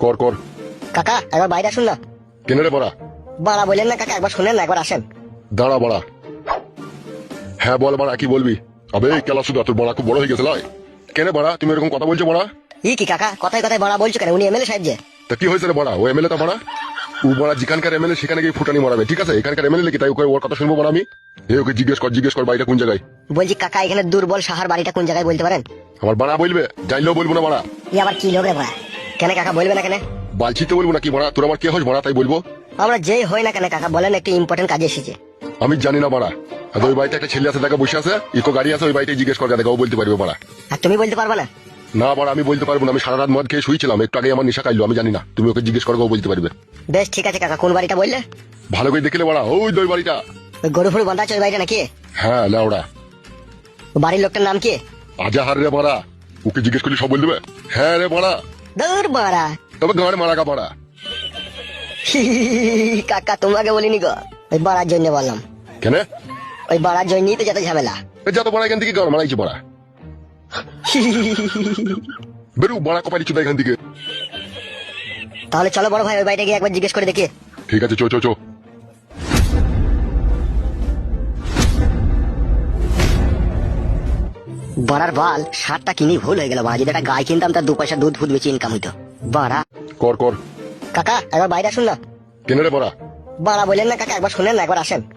কর কর। কাকা একবার বাইরে আসুন না। কেন রে বড়া? বাড়া বললেন না কাকা, একবার শোনেন না, একবার আসেন। দাঁড়া বড়া। হ্যাঁ বল বড়া, কি বলবি? আবে কেলা সুদা, তোর বড়া খুব বড় হয়ে গেছে লাই। কেন বড়া তুমি এরকম কথা বলছো বড়া? ই কি কাকা, কথায় কথায় বাড়া বলছো কেন? উনি এমএলএ সাহেব যে। তা কি হয়েছে রে বড়া? ও এমএলএ তা বড়া? ও বড়া যেখানকার এমএলএ সেখানে গিয়ে ফুটানি মারাবে, ঠিক আছে? এখানকার এমএলএ নাকি, তাই ওর কথা শুনবো বড়া আমি? ওকে জিজ্ঞেস কর বাড়িটা কোন জায়গায়। বলছি কাকা, এখানে দুর্বল সাহার বাড়িটা কোন জায়গায় বলতে পারেন? আমার বাড়া বলবে, যাইলেও বলবো না বড়া। ই আবার কি লোক রে বড়া? কেন কাকা বলবে না কেন? বালছি তো বলবো না কি বড়া? তোর আমার কে হস বড়া তাই বলবো? আমরা যেই হই না কেন কাকা, বলেন একটু ইম্পর্টেন্ট কাজে এসেছে। আমি জানি না বড়া। আর ওই বাড়িতে একটা ছেলে আছে, দেখা বসে আছে, ইকো গাড়ি আছে, ওই বাড়িতে জিজ্ঞেস কর, দেখা ও বলতে পারবে বড়া। আর তুমি বলতে পারবে না? না বড়া আমি বলতে পারবো না, আমি সারা রাত মদ খেয়ে শুয়েছিলাম, একটু আগে আমার নেশা খাইলো, আমি জানি না। তুমি ওকে জিজ্ঞেস করো, ও বলতে পারবে। বেশ ঠিক আছে কাকা, কোন বাড়িটা বললে? ভালো করে দেখলে বড়া, ওই ওই বাড়িটা। ওই গরু ফুরু বাঁধা আছে ওই বাড়িটা নাকি? হ্যাঁ লাউড়া। বাড়ির লোকটার নাম কি? আজাহার রে বড়া, ওকে জিজ্ঞেস করলে সব বল দেবে। হ্যাঁ রে বড়া। দূর বাড়া। তবে গাঁড় মারা গা বড়া। কাকা তোমাকে বলিনি গো, ওই বাড়ার জন্য বললাম। কেন? ওই বাড়ার জন্যই তো যত ঝামেলা। যত বড়া এখান থেকে গাঁড় মারাইছে বড়া। বেরু বড়া, কপালি চুদা এখান থেকে। তাহলে চলো বড় ভাই, ওই বাড়িটা গিয়ে একবার জিজ্ঞেস করে দেখি। ঠিক আছে, চো চো চো। বাড়ার বাল, সারটা কিনি ভুল হয়ে গেল। বাড়া যদি একটা গায়ে কিনতাম, তার 2 পয়সা দুধ ফুদ বেশি ইনকাম হইতো। বাড়া। কর কর। কাকা একবার বাইরে আসুন না। কেন রে বড়া? বাড়া বললেন না কাকা, একবার শোনেন না, একবার আসেন।